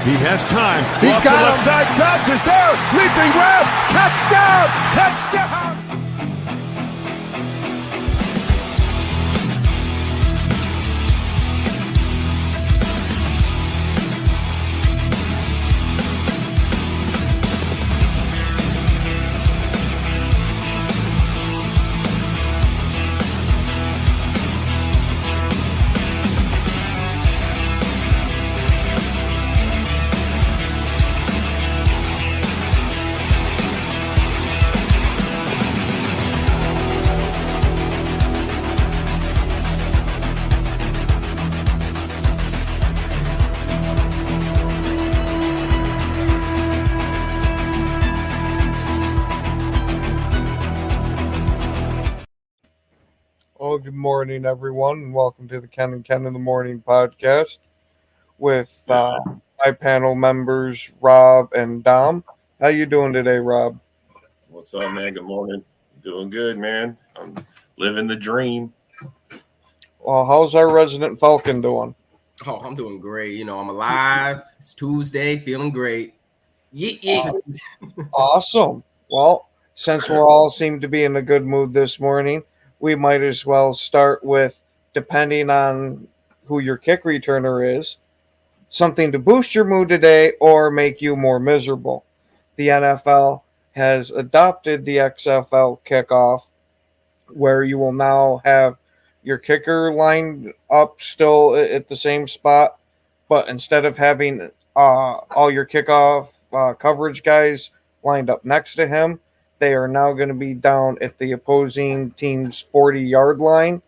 He has time. He's Off got the him. left side. Dobbs is there. Leaping grab. Touchdown. Touchdown. Well, good morning, everyone, and welcome to the Ken and Ken in the Morning podcast with my panel members, Rob and Dom. How you doing today, Rob? What's up, man? Good morning. Doing good, man. I'm living the dream. Well, how's our resident Falcon doing? Oh, I'm doing great. You know, I'm alive. It's Tuesday, feeling great. Yeah. Awesome. Well, since we're all seem to be in a good mood this morning, we might as well start with, depending on who your kick returner is, something to boost your mood today or make you more miserable. The NFL has adopted the XFL kickoff, where you will now have your kicker lined up still at the same spot, but instead of having all your kickoff coverage guys lined up next to him, they are now going to be down at the opposing team's 40-yard line.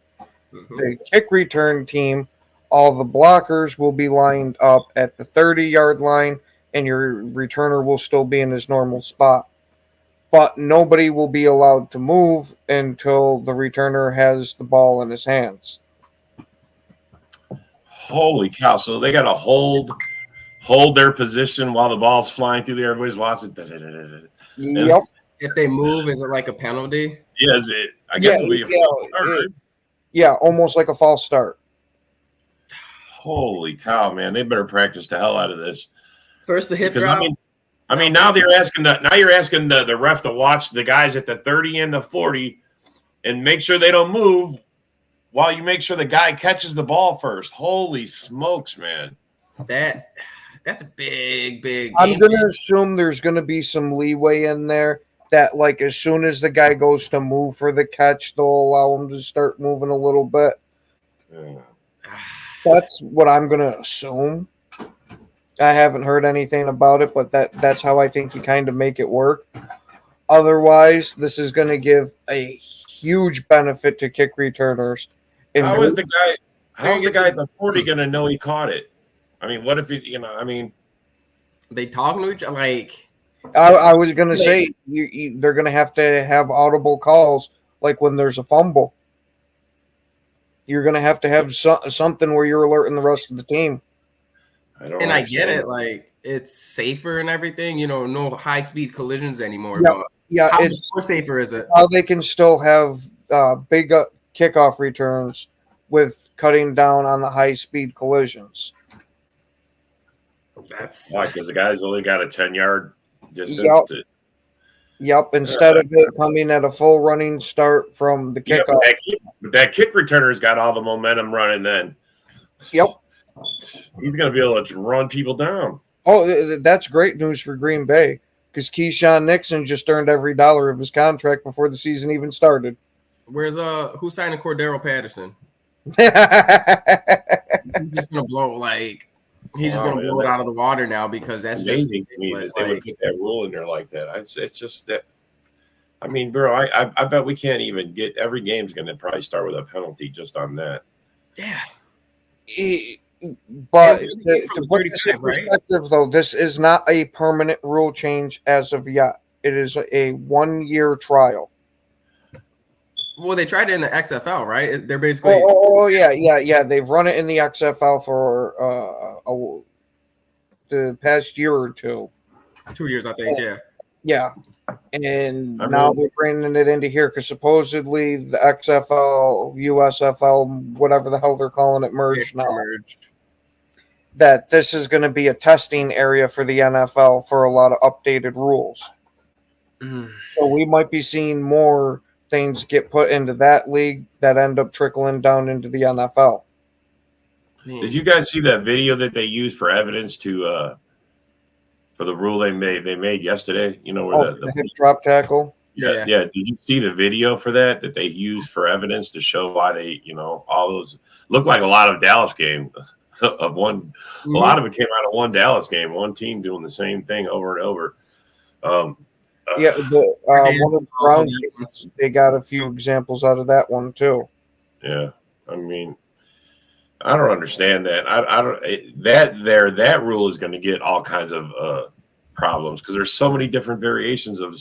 Mm-hmm. The kick return team, all the blockers will be lined up at the 30-yard line, and your returner will still be in his normal spot. But nobody will be allowed to move until the returner has the ball in his hands. Holy cow. So they got to hold their position while the ball's flying through there. Everybody's watching. Yep. If they move, is it like a penalty? Yeah, I guess it'll be a false start. Almost like a false start. Holy cow, man. They better practice the hell out of this. First the hip Because, drop. I mean, now you're asking the ref to watch the guys at the 30 and the 40 and make sure they don't move while you make sure the guy catches the ball first. Holy smokes, man. That's a big game. I'm going to assume there's going to be some leeway in there that, like, as soon as the guy goes to move for the catch, they'll allow him to start moving a little bit. Yeah. That's what I'm going to assume. I haven't heard anything about it, but that's how I think you kind of make it work. Otherwise, this is going to give a huge benefit to kick returners. How is the guy at the 40 going to know he caught it? I mean, what if they talking to each other? Like, I was going to say, they're going to have audible calls, like when there's a fumble. You're going to have something where you're alerting the rest of the team. I get it. Like, it's safer and everything. You know, no high-speed collisions anymore. Yeah, how much more safer is it? How they can still have big kickoff returns with cutting down on the high-speed collisions. That's why, because the guy's only got a 10-yard distance. Yep. Instead of it coming at a full running start from the kickoff. But that kick returner's got all the momentum running then. Yep. He's going to be able to run people down. Oh, that's great news for Green Bay, because Keyshawn Nixon just earned every dollar of his contract before the season even started. Who's signing Cordero Patterson? He's just gonna blow He's just gonna blow it out of the water now, because that's amazing to me that they would put that rule in there like that. It's just that. I mean, bro, I bet we can't even get every game's going to probably start with a penalty just on that. Yeah. But to put this in perspective, though, this is not a permanent rule change as of yet. It is a 1-year trial. Well, they tried it in the XFL, right? They're basically. Yeah. They've run it in the XFL for the past year or two. 2 years, I think. Yeah. Yeah. And now they're bringing it into here because supposedly the XFL, USFL, whatever the hell they're calling it, merged now. that this is going to be a testing area for the NFL for a lot of updated rules. So we might be seeing more things get put into that league that end up trickling down into the NFL. Did you guys see that video that they used for evidence to for the rule they made yesterday? You know, where the hip drop tackle. Yeah. Did you see the video for that they used for evidence to show why they, all those looked like a lot of Dallas game of one. A lot of it came out of one Dallas game, one team doing the same thing over and over. One of the Browns games, they got a few examples out of that one too. Yeah, I mean, I don't understand that. I don't that rule is going to get all kinds of problems because there's so many different variations of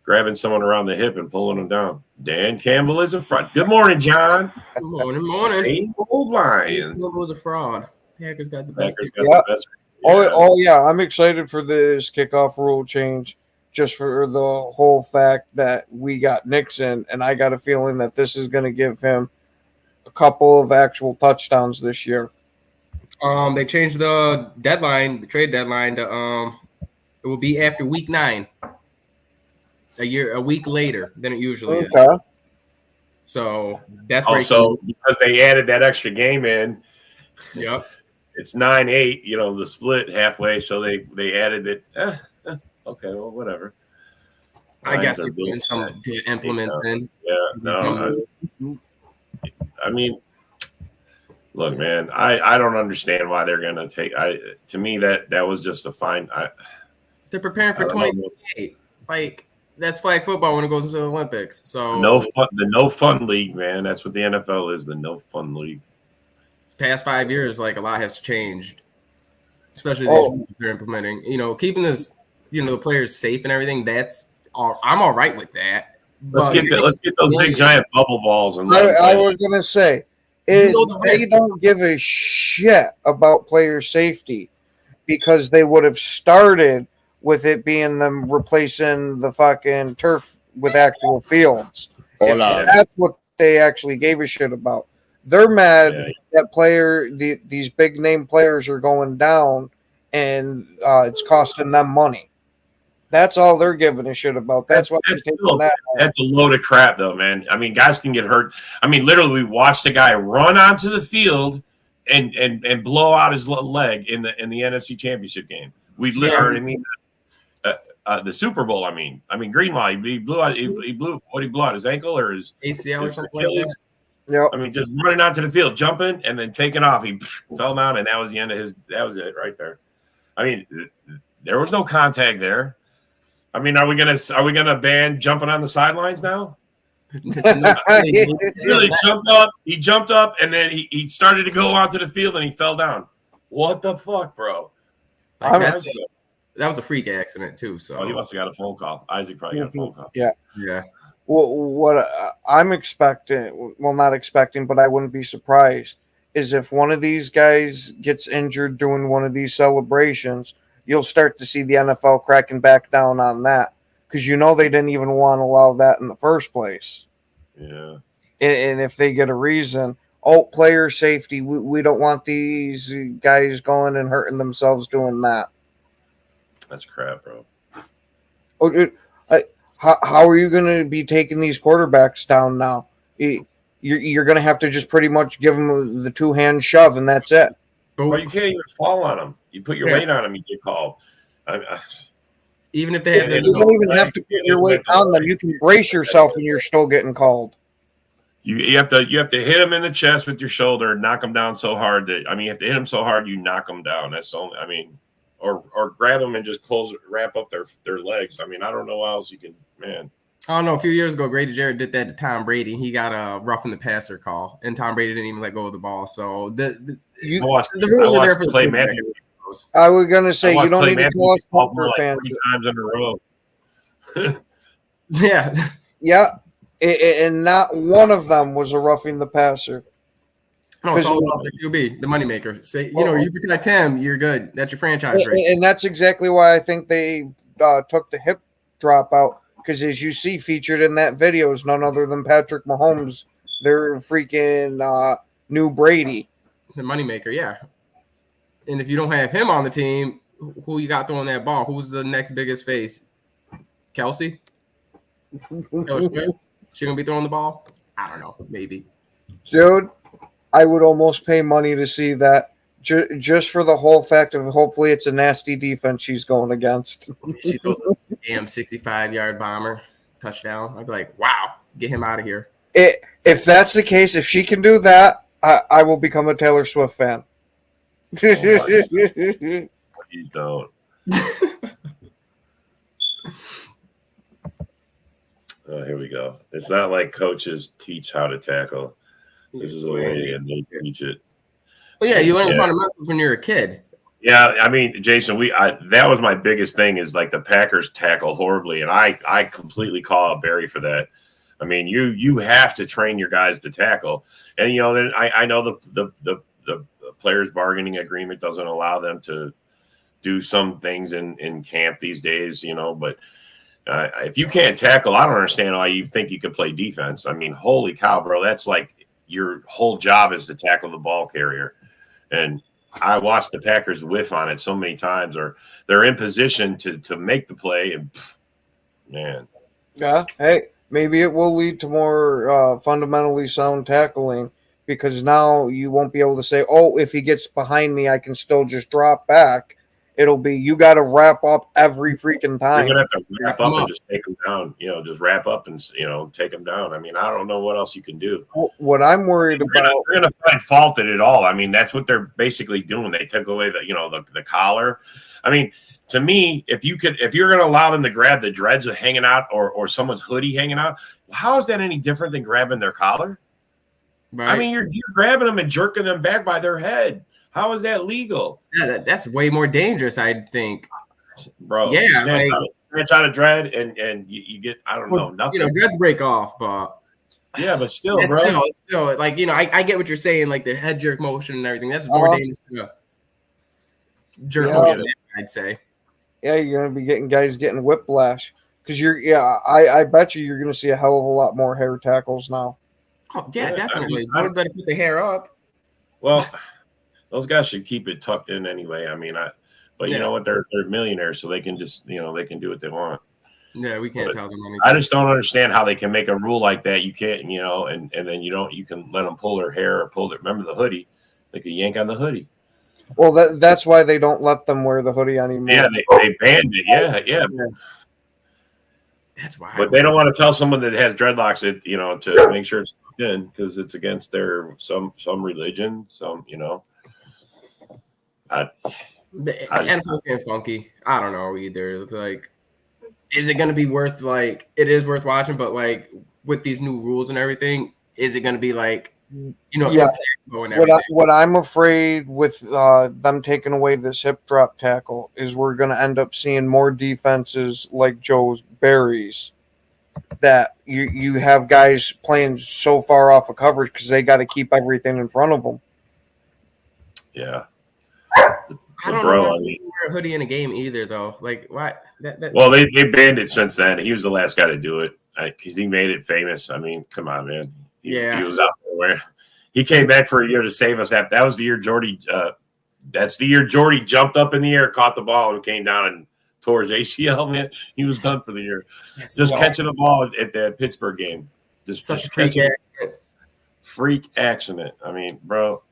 grabbing someone around the hip and pulling them down. Dan Campbell is a fraud. Good morning, John. Good morning. Old Lions. Campbell was a fraud. Packers got the best. The best. Oh yeah, I'm excited for this kickoff rule change. Just for the whole fact that we got Nixon, and I got a feeling that this is going to give him a couple of actual touchdowns this year. They changed the deadline, the trade deadline to it will be after week 9. A week later than it usually is. So that's also because they added that extra game in. Yep. It's 9-8, the split halfway, so they added it. Okay, well, whatever. I guess they're doing some good implements in. Yeah, no. I mean, look, man, I don't understand why they're going to take. To me, that was just a fine. They're preparing for 2028. Like that's flag football when it goes into the Olympics. So the no fun league, man. That's what the NFL is. The no fun league. This past 5 years, like a lot has changed, especially these rules they're implementing. Keeping this, the players safe and everything. That's all. I'm all right with that. Let's get those big giant bubble balls. And I was gonna say, they don't give a shit about player safety because they would have started with it being them replacing the fucking turf with actual fields. That's what they actually gave a shit about. They're mad that these big name players are going down and it's costing them money. That's all they're giving a shit about. That's what they're taking that. That's a load of crap, though, man. I mean, guys can get hurt. I mean, literally, we watched a guy run onto the field and blow out his leg in the NFC Championship game. The Super Bowl. I mean, Greenlaw. He blew out. He blew out his ankle or his ACL or something like that. Yep. I mean, just running onto the field, jumping, and then taking off. He fell down, and that was the end of his. That was it right there. I mean, there was no contact there. I mean, are we gonna ban jumping on the sidelines now? Really jumped up. He jumped up, and then he started to go onto the field, and he fell down. What the fuck, bro? That was a freak accident too. So he must have got a phone call. Isaac probably got a phone call. Yeah. Well, what I'm expecting, not expecting, but I wouldn't be surprised, is if one of these guys gets injured doing one of these celebrations, you'll start to see the NFL cracking back down on that because they didn't even want to allow that in the first place. Yeah. And if they get a reason, player safety, we don't want these guys going and hurting themselves doing that. That's crap, bro. How are you going to be taking these quarterbacks down now? You're going to have to just pretty much give them the 2-hand shove, and that's it. Or you can't even fall on them. You put your weight on them, you get called. Even if they have, you don't even have to put your weight on them. You can brace yourself, and you're still getting called. You have to hit them in the chest with your shoulder, knock them down so hard that you have to hit them so hard you knock them down. That's the only. Or grab them and just wrap up their legs. I mean, I don't know how else you can, man. I don't know. A few years ago, Grady Jarrett did that to Tom Brady. He got a roughing the passer call, and Tom Brady didn't even let go of the ball. So the rules are there for Clay Matthews. I was gonna say you don't need to tell us Hunter fans 3 times in a row. Yeah, and not one of them was a roughing the passer. No, it's all about the QB, the moneymaker. Say, you protect him, you're good. That's your franchise rate. And that's exactly why I think they took the hip drop out. Because as you see featured in that video is none other than Patrick Mahomes, their freaking new Brady. The moneymaker, yeah. And if you don't have him on the team, who you got throwing that ball? Who's the next biggest face? Kelsey? Taylor Swift? She gonna be throwing the ball? I don't know. Maybe. Dude, I would almost pay money to see that. Just for the whole fact of hopefully it's a nasty defense she's going against. She throws a damn 65-yard bomber touchdown. I'd be like, wow, get him out of here. If that's the case, if she can do that, I will become a Taylor Swift fan. You don't. Here we go. It's not like coaches teach how to tackle. This is a way and they teach it. Well, yeah, you learn the fundamentals when you're a kid. Yeah, I mean, Jason, that was my biggest thing is like the Packers tackle horribly, and I completely call out Barry for that. I mean, you have to train your guys to tackle, and then I know the players' bargaining agreement doesn't allow them to do some things in camp these days, but if you can't tackle, I don't understand why you think you could play defense. I mean, holy cow, bro, that's like your whole job is to tackle the ball carrier. And I watched the Packers whiff on it so many times, or they're in position to make the play, and man. Yeah, hey, maybe it will lead to more fundamentally sound tackling because now you won't be able to say, oh, if he gets behind me, I can still just drop back. It'll be you got to wrap up every freaking time. You're gonna have to wrap up and just take them down. Just wrap up and take them down. I mean, I don't know what else you can do. What I'm worried about, they're gonna find fault at it all. I mean, that's what they're basically doing. They took away the collar. I mean, to me, if you're gonna allow them to grab the dreads hanging out or someone's hoodie hanging out, how is that any different than grabbing their collar? Right. I mean, you're grabbing them and jerking them back by their head. How is that legal? Yeah, that's way more dangerous, I think. Bro, yeah, snatch out a dread and you get, I don't know, nothing. Dreads break off, but yeah, but still, bro. It's still like, I get what you're saying, like the head jerk motion and everything. That's more dangerous than a jerk motion, I'd say. Yeah, you're gonna be getting guys getting whiplash. Because I bet you're gonna see a hell of a lot more hair tackles now. Oh, yeah, definitely. I better put the hair up. Well, those guys should keep it tucked in anyway. I mean, you know what? They're millionaires, so they can just, they can do what they want. Yeah, we can't tell them anything. I just don't understand how they can make a rule like that. You can't, and then you can let them pull their hair or remember the hoodie. They can yank on the hoodie. Well, that's why they don't let them wear the hoodie anymore. Yeah, they banned it. Yeah. That's why. But they don't want to tell someone that has dreadlocks to make sure it's in because it's against their some religion, The NFL's getting funky. I don't know either. It's like, is it going to be worth it is worth watching, but with these new rules and everything, is it going to be What I'm afraid with them taking away this hip drop tackle is we're going to end up seeing more defenses like Joe Barry's that you have guys playing so far off of coverage because they got to keep everything in front of them. Yeah. I don't know if you wear a hoodie in a game either, though. Like, why? Well, they banned it since then. He was the last guy to do it because he made it famous. I mean, come on, man. He was out there where he came back for a year to save us. That was the year Jordy. That's the year Jordy jumped up in the air, caught the ball, and came down and tore his ACL. Man, he was done for the year. Catching the ball at that Pittsburgh game. Such a freak accident. Freak accident. I mean, bro.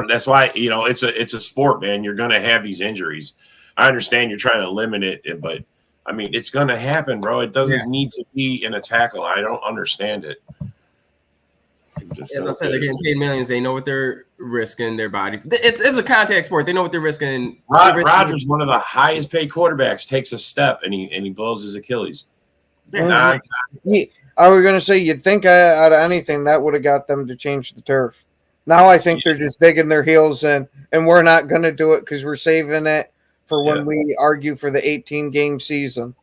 That's why, it's a sport, man. You're going to have these injuries. I understand you're trying to limit it, but I mean, it's going to happen, bro. It doesn't need to be in a tackle. I don't understand it. As I said, they're getting paid millions. They know what they're risking their body. It's a contact sport. They know what they're risking. Rodgers, one of the highest paid quarterbacks, takes a step and he blows his Achilles. I was going to say, you'd think out of anything that would have got them to change the turf. Now I think they're just digging their heels in, and we're not going to do it because we're saving it for when we argue for the 18-game season.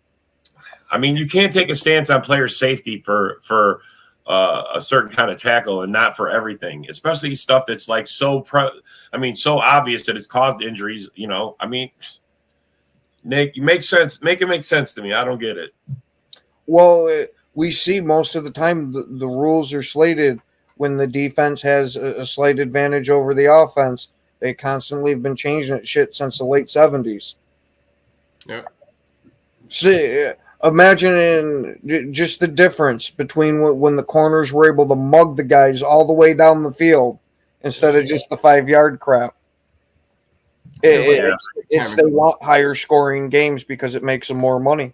I mean, you can't take a stance on player safety for a certain kind of tackle and not for everything, especially stuff that's so obvious that it's caused injuries. I mean, Nick, you make sense. Make it make sense to me. I don't get it. Well, we see most of the time the rules are slated when the defense has a slight advantage over the offense They constantly have been changing it shit since the late 70s. Yeah. So, imagine just the difference between when the corners were able to mug the guys all the way down the field instead of just the 5-yard crap. It's they want higher scoring games because it makes them more money.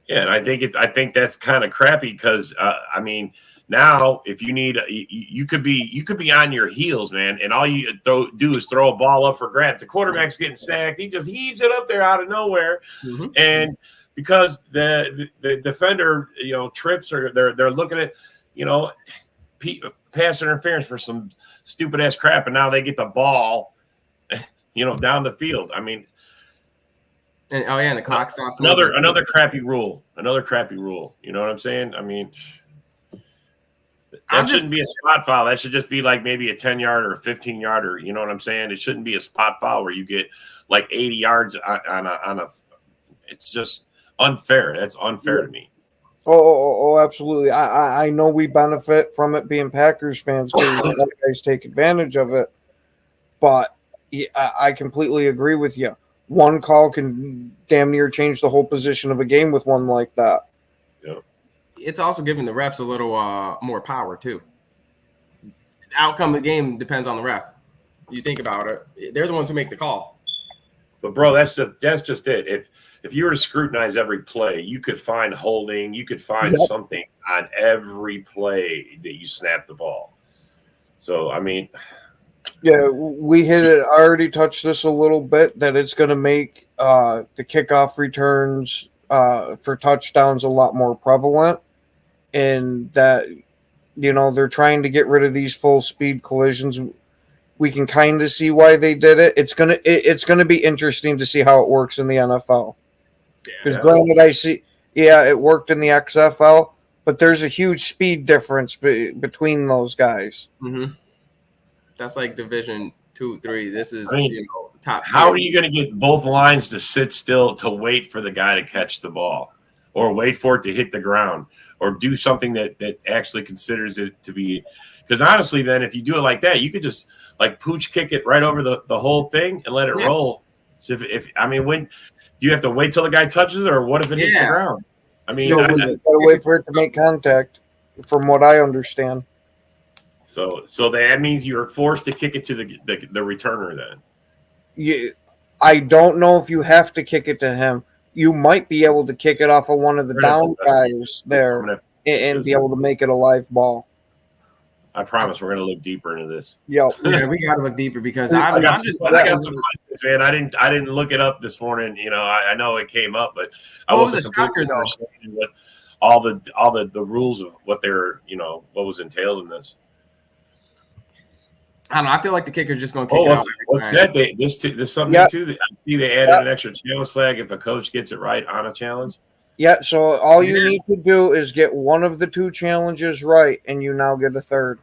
Yeah, and I think that's kind of crappy because I mean, now if you need you could be on your heels, man, and all you do is throw a ball up for grabs. The quarterback's getting sacked, he just heaves it up there out of nowhere, and because the defender trips or they're looking at pass interference for some stupid ass crap, and now they get the ball down the field. I mean. And the clock stops. Another crappy rule. Another crappy rule. You know what I'm saying? I mean, that shouldn't be a spot foul. That should just be like maybe a 10-yard or a 15-yarder. You know what I'm saying? It shouldn't be a spot foul where you get like 80 yards on a. It's just unfair. That's unfair to me. Oh, absolutely. I know we benefit from it being Packers fans because you guys take advantage of it, but I completely agree with you. One call can damn near change the whole position of a game with one like that. Yeah. It's also giving the refs a little more power too. The outcome of the game depends on the ref. You think about it; they're the ones who make the call. But bro, that's just it. If you were to scrutinize every play, you could find holding, you could find something on every play that you snap the ball. So I mean. Yeah, we hit it. I already touched this a little bit that it's going to make the kickoff returns for touchdowns a lot more prevalent, and that they're trying to get rid of these full speed collisions. We can kind of see why they did it. It's gonna be interesting to see how it works in the NFL. Because granted, I see, it worked in the XFL, but there's a huge speed difference between those guys. Mm-hmm. That's like Division 2, 3. This is top. How are you going to get both lines to sit still to wait for the guy to catch the ball, or wait for it to hit the ground, or do something that actually considers it to be? Because honestly, then if you do it like that, you could just like pooch kick it right over the whole thing and let it roll. So when do you have to wait till the guy touches it, or what if it hits the ground? I mean, you gotta wait for it to make contact, from what I understand. So that means you're forced to kick it to the returner then. I don't know if you have to kick it to him. You might be able to kick it off of one of the down guys there and be able to make it a live ball. I promise we're going to look deeper into this. Yeah, we got to look deeper because I got some questions, man. I didn't look it up this morning. I know it came up, but I wasn't completely understanding what all the rules of what they're what was entailed in this. I don't know. I feel like the kicker's just going to kick it out. What's that? There's something too. I see they added an extra challenge flag if a coach gets it right on a challenge. Yeah, so all you need to do is get one of the two challenges right, and you now get a third.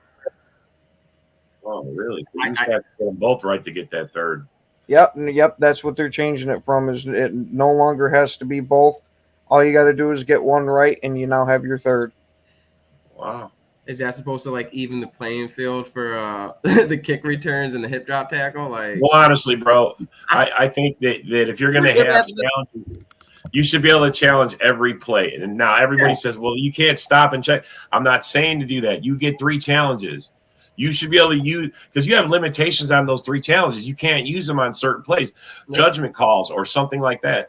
Oh, really? You just have to get them both right to get that third. Yep. That's what they're changing it from. Is it no longer has to be both. All you got to do is get one right, and you now have your third. Wow. Is that supposed to even the playing field for the kick returns and the hip drop tackle? Well, honestly, bro, I think that if you're going to have challenges, you should be able to challenge every play. And now everybody says, well, you can't stop and check. I'm not saying to do that. You get 3 challenges. You should be able to use, because you have limitations on those 3 challenges. You can't use them on certain plays, judgment calls or something like that.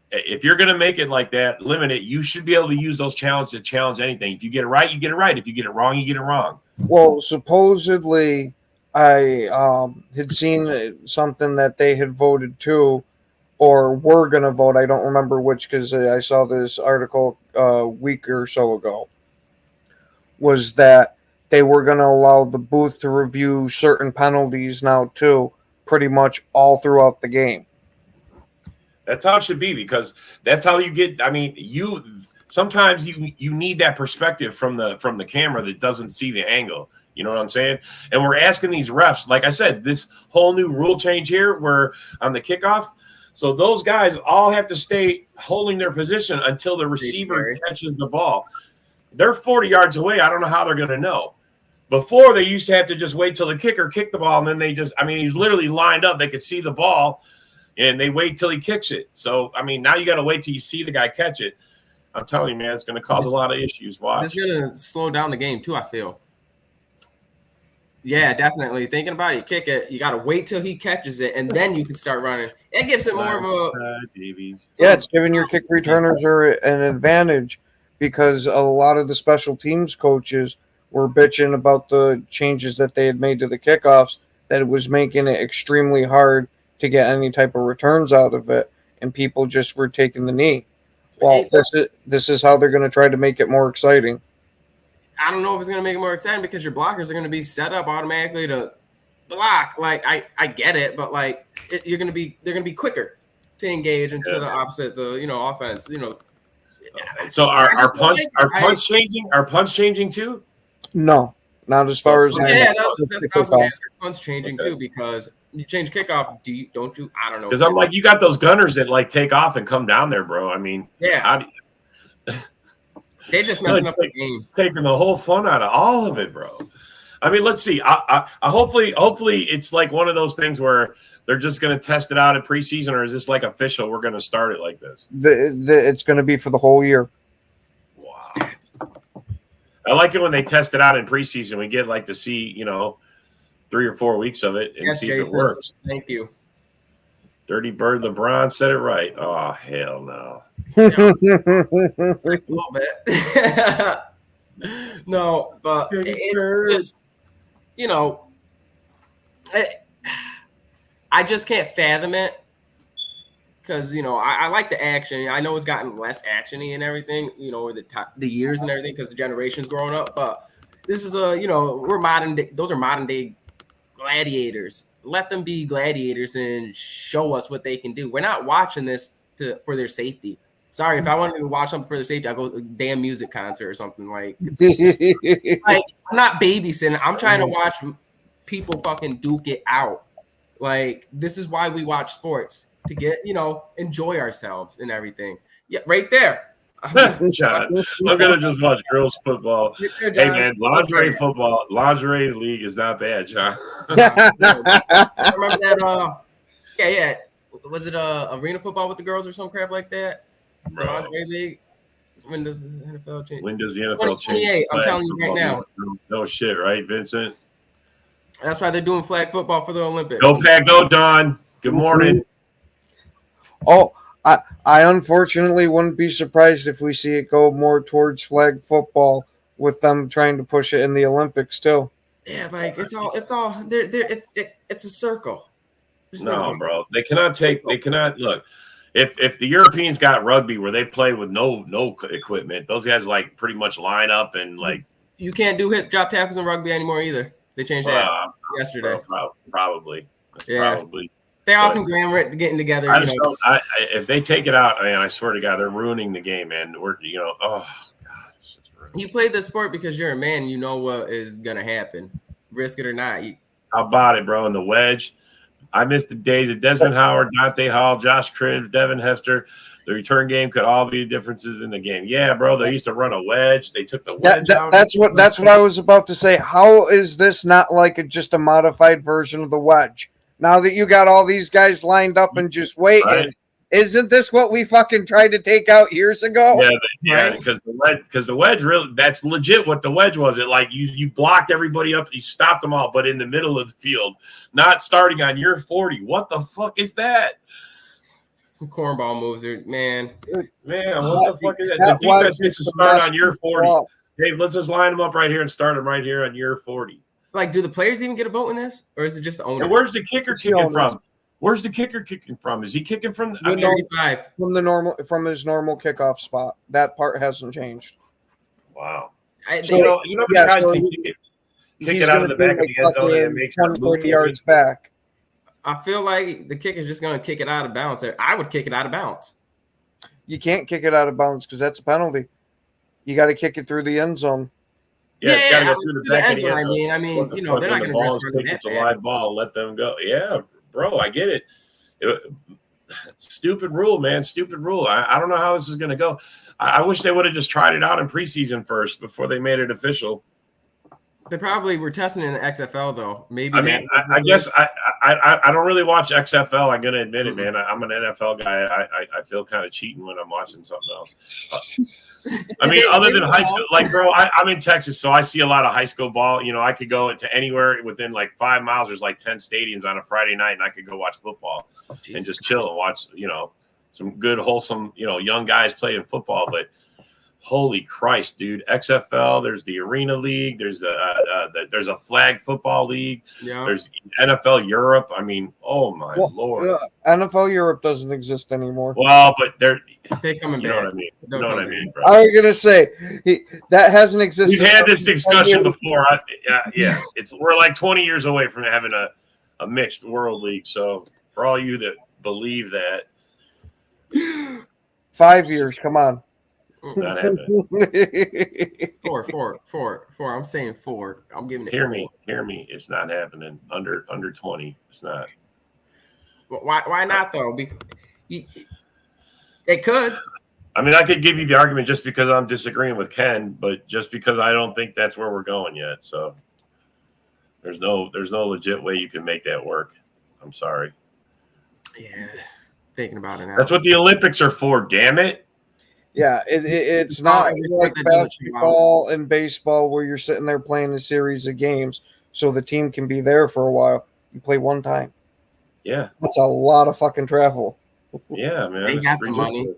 If you're going to make it like that, limit it, you should be able to use those challenges to challenge anything. If you get it right, you get it right. If you get it wrong, you get it wrong. Well, supposedly I had seen something that they had voted to or were going to vote. I don't remember which because I saw this article a week or so ago. Was that they were going to allow the booth to review certain penalties now too, pretty much all throughout the game. That's how it should be, because that's how you get. I mean, sometimes you need that perspective from the camera that doesn't see the angle. You know what I'm saying? And we're asking these refs, like I said, this whole new rule change here, where on the kickoff, so those guys all have to stay holding their position until the receiver catches the ball. They're 40 yards away. I don't know how they're going to know. Before, they used to have to just wait till the kicker kicked the ball, and then he's literally lined up. They could see the ball, and they wait till he kicks it. So, now you got to wait till you see the guy catch it. I'm telling you, man, it's going to cause a lot of issues. Watch. It's going to slow down the game, too, I feel. Yeah, definitely. Thinking about it, you kick it, you got to wait till he catches it, and then you can start running. It gives it more of a – Yeah, it's giving your kick returners an advantage because a lot of the special teams coaches – were bitching about the changes that they had made to the kickoffs, that it was making it extremely hard to get any type of returns out of it, and people just were taking the knee. Well, this is how they're going to try to make it more exciting. I don't know if it's going to make it more exciting because your blockers are going to be set up automatically to block. Like I get it, but they're going to be quicker to engage into the opposite offense. So our punch changing too? No, not as far as that's what I was going to ask. Punch changing too, because you change kickoff. Don't you? I don't know. Because I'm like, you got those gunners that take off and come down there, bro. Yeah. They just messing up the game, taking the whole fun out of all of it, bro. Let's see. I hopefully it's like one of those things where they're just going to test it out in preseason, or is this like official? We're going to start it like this. It's going to be for the whole year. Wow. I like it when they test it out in preseason. We get to see, 3 or 4 weeks of it and see if it works. Thank you. Dirty Bird LeBron said it right. Oh, hell no. A little bit. No, but it's just, I just can't fathom it because, I like the action. I know it's gotten less action-y and everything, over the years and everything because the generation's growing up. But this is we're modern day. Those are modern day gladiators. Let them be gladiators and show us what they can do. We're not watching this for their safety. Sorry, if I wanted to watch something for their safety, I go to a damn music concert or something like I'm not babysitting. I'm trying to watch people fucking duke it out. This is why we watch sports, to get, enjoy ourselves and everything. Yeah, right there. John, I'm gonna just watch girls football. Hey man, lingerie league is not bad, John. I remember that. Yeah. Was it arena football with the girls or some crap like that? The lingerie league. When does the NFL change? When does the NFL change? 2028. I'm telling you right now. No shit, right, Vincent? That's why they're doing flag football for the Olympics. Go Pack, go Don. Good morning. Oh, I unfortunately wouldn't be surprised if we see it go more towards flag football with them trying to push it in the Olympics too. Yeah, it's all there. It's a circle. Bro, they cannot look. If the Europeans got rugby where they play with no equipment, those guys pretty much line up and you can't do hip drop tackles in rugby anymore either. They changed that yesterday. Probably. They're all conglomerate getting together. If they take it out, I swear to God, they're ruining the game, man. Oh God, you play the sport because you're a man. You know what is gonna happen, risk it or not. How about it, bro? And the wedge. I miss the days of Desmond Howard, Dante Hall, Josh Cribbs, Devin Hester. The return game could all be differences in the game. Yeah, bro. They used to run a wedge. They took the wedge out. That's what I was about to say. How is this not just a modified version of the wedge? Now that you got all these guys lined up and just waiting, right. Isn't this what we fucking tried to take out years ago? Yeah, because the wedge really, that's legit what the wedge was. It you blocked everybody up, you stopped them all, but in the middle of the field, not starting on your 40. What the fuck is that? Some cornball moves, man. Man, what the fuck is that? The defense gets to start on your 40. Dave, let's just line them up right here and start them right here on your 40. Do the players even get a vote in this, or is it just the owners? And where's the kicker kicking from? Where's the kicker kicking from? Is he kicking from from his normal kickoff spot? That part hasn't changed. Wow. Guys can kick it out of the back of the end zone and make 20-30 yards back. I feel like the kicker is just going to kick it out of bounds. I would kick it out of bounds. You can't kick it out of bounds because that's a penalty. You got to kick it through the end zone. Yeah, it's got to go through the back of the end zone. I mean, they're not going to risk running that. It's a live ball. Let them go. Yeah, bro, I get it. Stupid rule, man. Stupid rule. I don't know how this is going to go. I wish they would have just tried it out in preseason first before they made it official. They probably were testing in the XFL though. Maybe. I mean, I guess I don't really watch XFL. I'm gonna admit it, man. I'm an NFL guy. I feel kind of cheating when I'm watching something else. I mean, other than high school, like, bro, I'm in Texas, so I see a lot of high school ball. You know, I could go to anywhere within like 5 miles. There's like 10 stadiums on a Friday night, and I could go watch football and just chill and watch, you know, some good, wholesome, you know, young guys playing football. But holy Christ, dude! XFL. There's the Arena League. There's there's a flag football league. Yeah. There's NFL Europe. I mean, oh my Lord. NFL Europe doesn't exist anymore. Well, but they're coming you back. know what I mean. You They'll know come what I mean, bro. I was gonna say that hasn't existed. We've had this discussion before. Yeah, we're like 20 years away from having a mixed world league. So for all you that believe that, 5 years. Come on. not happening. Four. I'm saying 4. I'm giving it. Hear 4. me. It's not happening. Under 20. It's not. Why not though? They could. I mean, I could give you the argument just because I'm disagreeing with Ken, but just because I don't think that's where we're going yet. So there's no legit way you can make that work. I'm sorry. Yeah, thinking about it now. That's what the Olympics are for. Damn it. Yeah, it's not like basketball and baseball where you're sitting there playing a series of games so the team can be there for a while. You play one time. Yeah. That's a lot of fucking travel. Yeah, man. They got the money.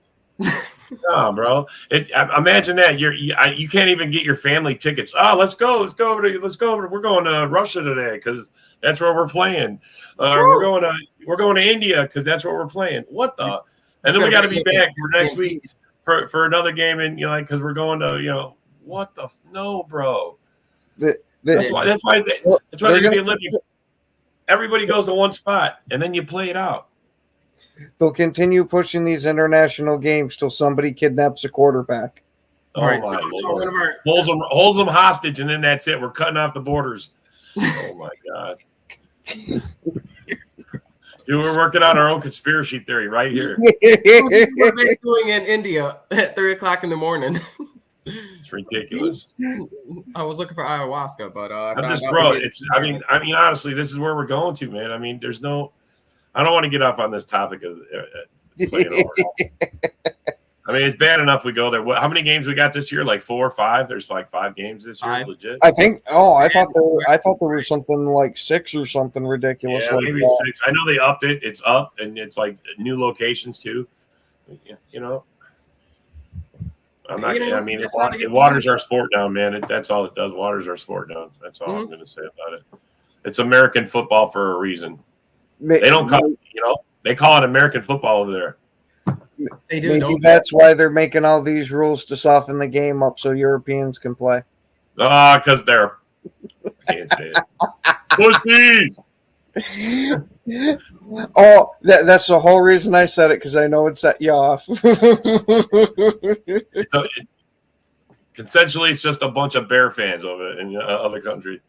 No, bro. Imagine that you can't even get your family tickets. Oh, let's go over. We're going to Russia today because that's where we're playing. We're going to India because that's where we're playing. What the? And then we got to be back for next week for another game, and because we're going to what the no, bro. That's why they're going to be Olympics. Everybody goes to one spot, and then you play it out. They'll continue pushing these international games till somebody kidnaps a quarterback. Oh my Lord! Holds them hostage, and then that's it. We're cutting off the borders. Oh my God! Dude, we're working on our own conspiracy theory right here. What they're doing in India at 3:00 in the morning. It's ridiculous. I was looking for ayahuasca, but I mean, honestly, this is where we're going to, man. I mean, I don't want to get off on this topic of playing over. I mean, it's bad enough we go there. How many games we got this year? Like 4 or 5? There's like 5 games this year, legit. I think. Oh, I thought there was something like 6 or something ridiculous. Yeah, maybe 6. I know they upped it. It's up, and it's like new locations too. I'm not. I mean, it waters our sport down, man. That's all it does. Waters our sport down. That's all I'm going to say about it. It's American football for a reason. They don't call they call it American football over there. They do. Maybe that's why they're making all these rules to soften the game up so Europeans can play. Because they're can't say it. Pussy. Oh, that's the whole reason I said it, because I know it set you off. Consensually, it's just a bunch of Bear fans over in other countries.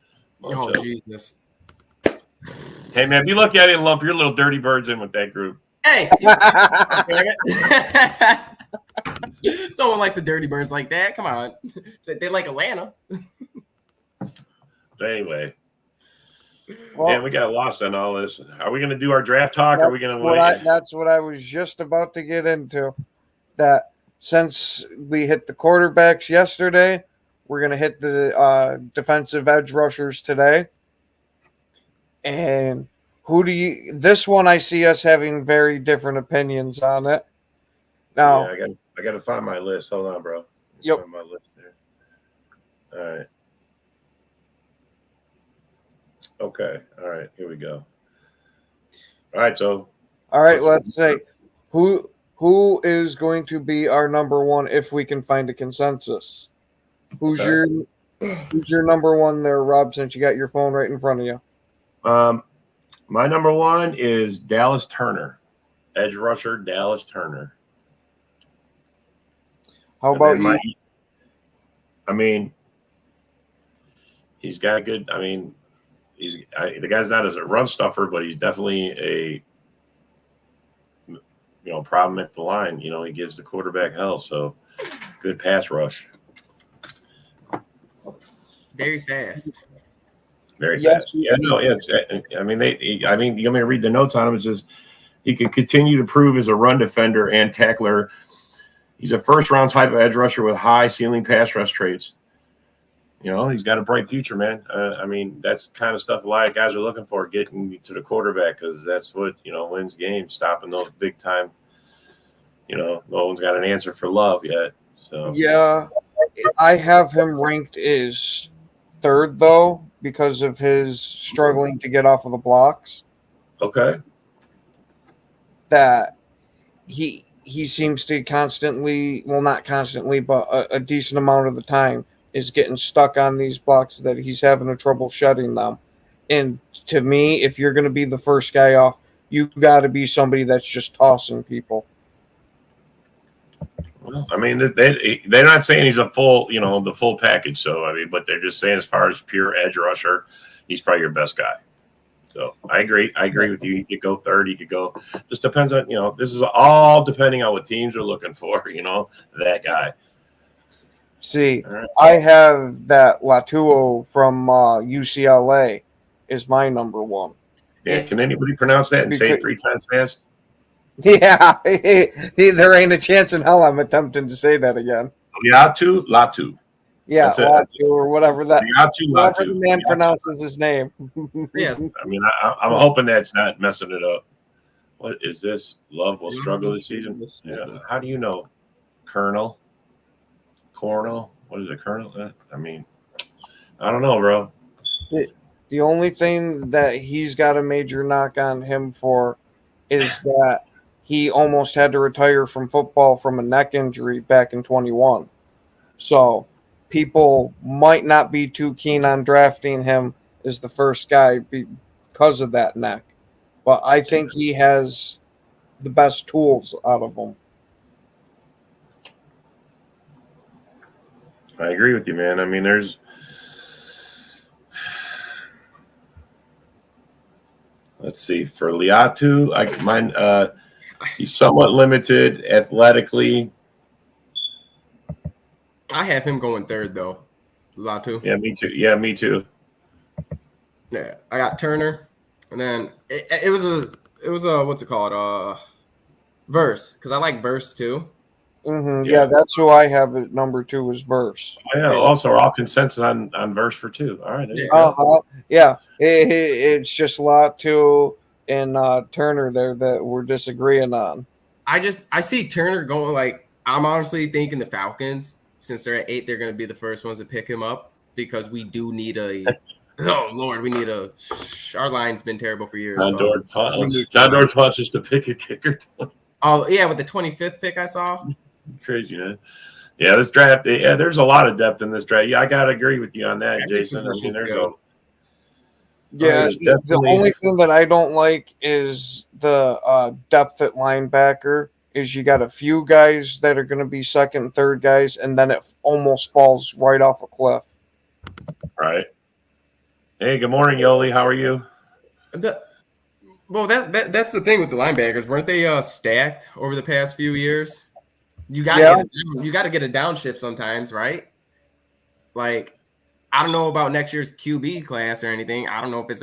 Oh, Jesus. Hey, man, if you look at it and lump your little dirty birds in with that group. Hey! No one likes the dirty birds like that. Come on. They like Atlanta. But anyway. Well, man, we got lost on all this. Are we going to do our draft talk? Are we going to? That's what I was just about to get into. That since we hit the quarterbacks yesterday, we're going to hit the defensive edge rushers today. And this one I see us having very different opinions on it. Now, yeah, I got to find my list. Hold on, bro. Yep. Find my list there. All right. Okay. All right. Here we go. All right. So. All right. Let's say who is going to be our number one if we can find a consensus. Who's your number one there, Rob? Since you got your phone right in front of you. My number one is Dallas Turner, edge rusher Dallas Turner. How about you? I mean, he's got good. I mean, the guy's not as a run stuffer, but he's definitely a problem at the line. He gives the quarterback hell. So good pass rush. Very fast. Very Yes, fast. Yeah, no, yeah. I mean, you want me to read the notes on him? It says he can continue to prove as a run defender and tackler. He's a first-round type of edge rusher with high ceiling pass rush traits. You know, he's got a bright future, man. I mean, that's the kind of stuff a lot of guys are looking for, getting to the quarterback, because that's what, wins games, stopping those big time. No one's got an answer for Love yet. So yeah, I have him ranked as third though because of his struggling to get off of the blocks. Okay. That he seems to constantly, well, not constantly, but a decent amount of the time is getting stuck on these blocks that he's having a trouble shutting them. And to me, if you're going to be the first guy off, you got to be somebody that's just tossing people. Well, I mean, they're not saying he's a full, the full package. So, I mean, but they're just saying as far as pure edge rusher, he's probably your best guy. So I agree with you. He could go third. He could go. Just depends on, this is all depending on what teams are looking for, that guy. See, Right. I have that Latuo from UCLA is my number one. Yeah. Can anybody pronounce that and say it 3 times fast? Yeah, there ain't a chance in hell I'm attempting to say that again. Latu. Yeah, Latu or whatever that. Whatever the man pronounces his name. Yeah. I mean, I'm hoping that's not messing it up. What is this? Love will struggle this season. Yeah. How do you know, Colonel? What is it, Colonel? I mean, I don't know, bro. The only thing that he's got a major knock on him for is that he almost had to retire from football from a neck injury back in 21. So people might not be too keen on drafting him as the first guy because of that neck. But I think he has the best tools out of him. I agree with you, man. I mean, let's see, for Liatu, he's somewhat limited athletically. I have him going third though. Latu. Yeah, me too. Yeah, me too. Yeah, I got Turner, and then it was a what's it called? Verse, because I like Verse too. Mm-hmm. Yeah, that's who I have at number 2 is Verse. Oh, yeah, also we're all consensus on Verse for 2. All right. Yeah, it's just Latu and Turner there that we're disagreeing on. I see Turner going, like, I'm honestly thinking the Falcons, since they're at 8, they're going to be the first ones to pick him up, because we do need our line's been terrible for years. John Dortz wants us to pick a kicker. Oh yeah, with the 25th pick I saw. Crazy, man. Yeah, this draft. Yeah, there's a lot of depth in this draft. Yeah, I gotta agree with you on that, Jason. I mean, the only thing that I don't like is the depth at linebacker. Is you got a few guys that are going to be second and third guys, and then it almost falls right off a cliff. Right. Hey, good morning, Yoli. How are you? Well, that's the thing with the linebackers. Weren't they stacked over the past few years? You got to get a downshift sometimes, right? Like, I don't know about next year's QB class or anything. I don't know if it's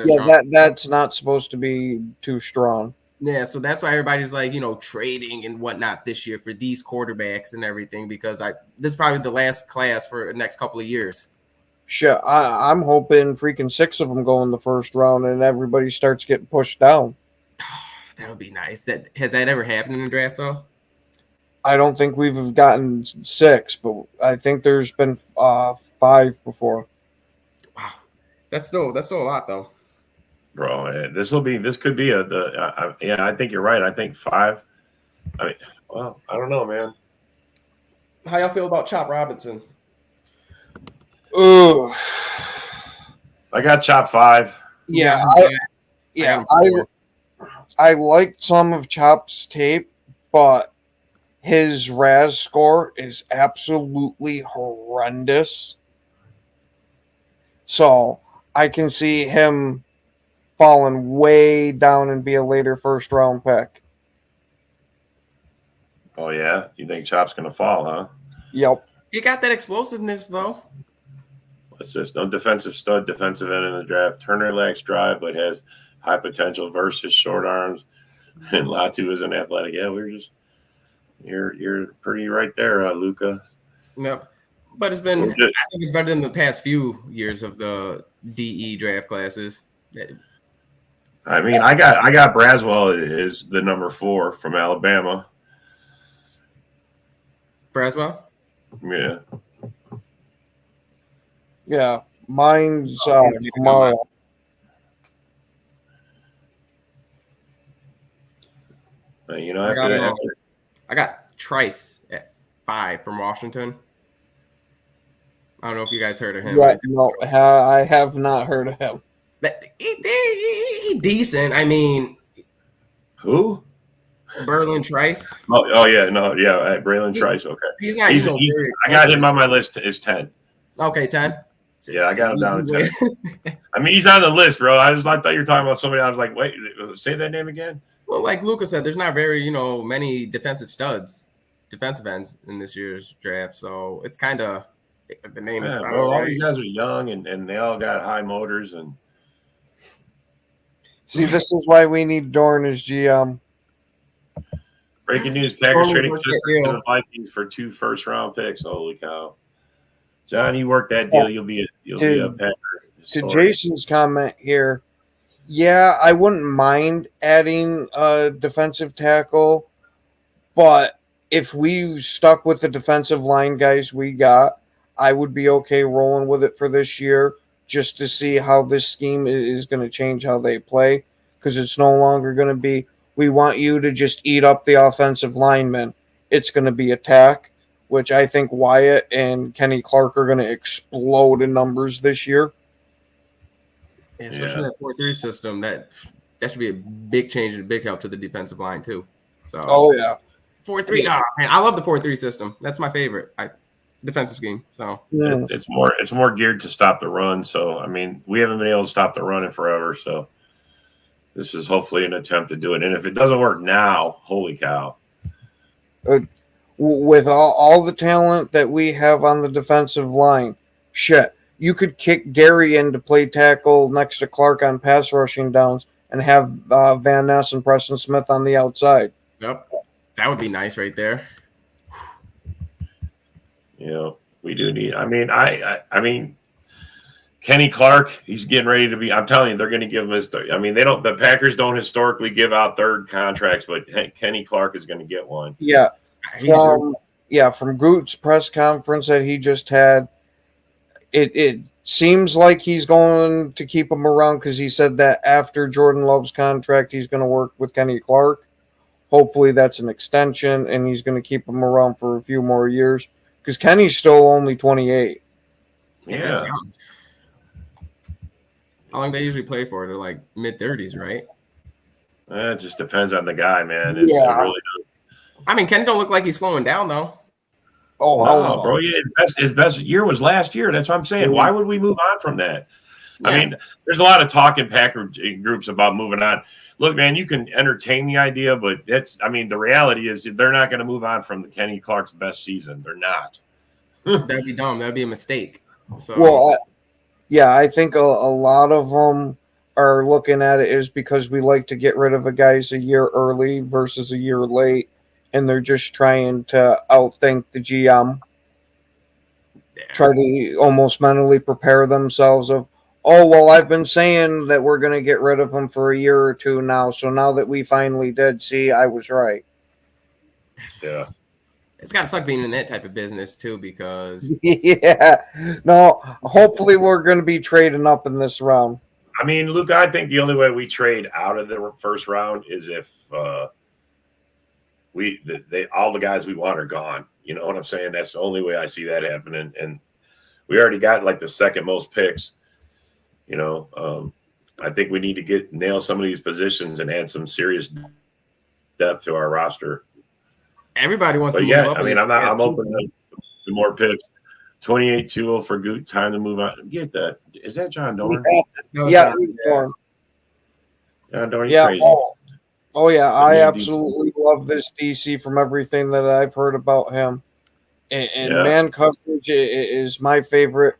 that's not supposed to be too strong. Yeah, so that's why everybody's like, trading and whatnot this year for these quarterbacks and everything, because this is probably the last class for the next couple of years. Shit, I'm hoping freaking 6 of them go in the first round and everybody starts getting pushed down. That would be nice. Has that ever happened in the draft, though? I don't think we've gotten 6, but I think there's been 5 before. Wow, that's still a lot, though. Bro, this could be I think you're right. I think 5. I mean, well, I don't know, man. How y'all feel about Chop Robinson? Ugh. I got Chop 5. Yeah, I liked some of Chop's tape, but his RAS score is absolutely horrendous. So I can see him falling way down and be a later first round pick. Oh yeah, you think Chop's gonna fall, huh? Yep. You got that explosiveness though. What's this? No defensive stud, defensive end in the draft. Turner lacks drive, but has high potential versus short arms. And Latu is an athletic. Yeah, you're pretty right there, Luca. Yep. But I think it's better than the past few years of the DE draft classes. I mean, I got Braswell is the number 4 from Alabama. Braswell? Yeah. Yeah. Mine's Kamara. You know, I got Trice at 5 from Washington. I don't know if you guys heard of him. Yeah, no, I have not heard of him. He decent. I mean, who? Berlin Trice. Braylon Trice. Okay, he's not. I got him on my list. Is 10. Okay, 10. Yeah, I got him down to 10. I mean, he's on the list, bro. I thought you were talking about somebody. I was like, wait, say that name again. Well, like Lucas said, there's not very, many defensive ends in this year's draft. So it's kind of the name is. Bro, all these guys are young and they all got high motors and. See, this is why we need Dorn as GM. Breaking news: Packers trading to the Vikings for 2 first-round picks. Holy cow! John, you work that deal, you'll be a Packer. To Jason's comment here, yeah, I wouldn't mind adding a defensive tackle, but if we stuck with the defensive line guys we got, I would be okay rolling with it for this year just to see how this scheme is going to change how they play, because it's no longer going to be, we want you to just eat up the offensive linemen. It's going to be attack, which I think Wyatt and Kenny Clark are going to explode in numbers this year. Yeah, especially that 4-3 system, that should be a big change and a big help to the defensive line too. So 4-3. Yeah. Oh, man, I love the 4-3 system. That's my favorite defensive scheme. So it's more geared to stop the run. So I mean, we haven't been able to stop the run in forever. So this is hopefully an attempt to do it. And if it doesn't work now, holy cow! With all the talent that we have on the defensive line, shit, you could kick Gary in to play tackle next to Clark on pass rushing downs and have Van Ness and Preston Smith on the outside. Yep, that would be nice right there. We do need. I mean, Kenny Clark, he's getting ready to be. I'm telling you, they're going to give him his. I mean, the Packers don't historically give out third contracts, but Kenny Clark is going to get one. Yeah, from Groot's press conference that he just had, it seems like he's going to keep him around because he said that after Jordan Love's contract, he's going to work with Kenny Clark. Hopefully, that's an extension, and he's going to keep him around for a few more years. Because Kenny's still only 28. Yeah. How long they usually play for? They're like mid-30s, right? It just depends on the guy, man. It really does. I mean, Kenny don't look like he's slowing down, though. Oh, no, bro. Yeah, his best year was last year. That's what I'm saying. Why would we move on from that? Yeah. I mean, there's a lot of talk in Packer groups about moving on. Look, man, you can entertain the idea, but the reality is they're not going to move on from Kenny Clark's best season. They're not. That'd be dumb. That'd be a mistake. So. Well, I think a lot of them are looking at it is because we like to get rid of the guys a year early versus a year late, and they're just trying to outthink the GM. Yeah. Try to almost mentally prepare themselves of, oh, well, I've been saying that we're going to get rid of him for a year or two now. So now that we finally did, see, I was right. Yeah. It's got to suck being in that type of business, too, because... Yeah. No, hopefully we're going to be trading up in this round. I mean, Luke, I think the only way we trade out of the first round is if all the guys we want are gone. You know what I'm saying? That's the only way I see that happening. And we already got, like, the second most picks. I think we need to nail some of these positions and add some serious depth to our roster. Everybody wants to move up. I mean, I'm open to more picks. 28-2 for Goot. Time to move on. Get that. Is that John Dorn? Yeah, he's Dorn. John Dorn, crazy. Oh yeah, I absolutely love this DC from everything that I've heard about him. And man coverage is my favorite.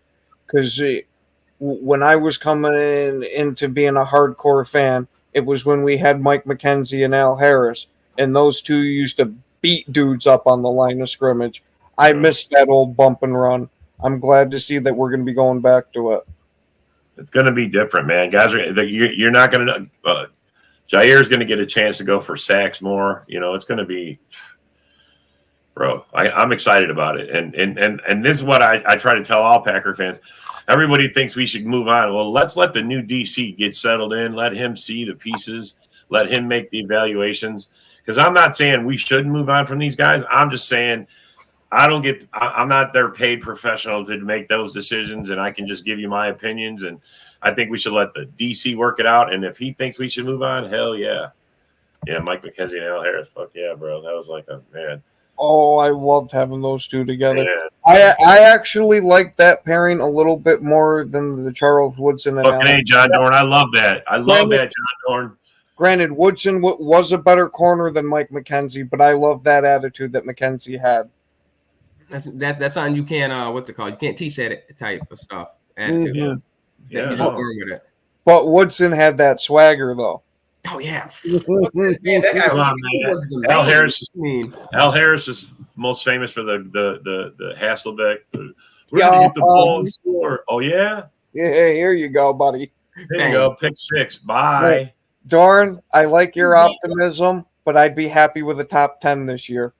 because when I was coming into being a hardcore fan, it was when we had Mike McKenzie and Al Harris, and those two used to beat dudes up on the line of scrimmage. I missed that old bump and run. I'm glad to see that we're going to be going back to it. It's going to be different, man. Guys, you're not going to Jair's going to get a chance to go for sacks more. You know, it's going to be, bro. I'm excited about it, and this is what I try to tell all Packer fans. Everybody thinks we should move on. Well, let's let the new DC get settled in. Let him see the pieces. Let him make the evaluations. Because I'm not saying we shouldn't move on from these guys. I'm just saying I'm not their paid professional to make those decisions, and I can just give you my opinions. And I think we should let the DC work it out. And if he thinks we should move on, hell yeah. Yeah, Mike McKenzie and Al Harris, fuck yeah, bro. That was like a man. Oh, I loved having those two together. Man. I actually like that pairing a little bit more than the Charles Woodson and Hey, John Dorn, I love that. I love that, John Dorn. Granted, Woodson was a better corner than Mike McKenzie, but I love that attitude that McKenzie had. That's something you can't what's it called? You can't teach that type of stuff. Attitude. Mhm. You just learn with it. But Woodson had that swagger, though. Oh yeah, man, that guy Come on, was man. the Al man. Al Harris is most famous for the Hasselbeck. We're Yeah, gonna get the ball and score. Oh yeah, Yeah, here you go, buddy. there you go. Pick 6. Bye. Dorn, I like your optimism, but I'd be happy with a top 10 this year.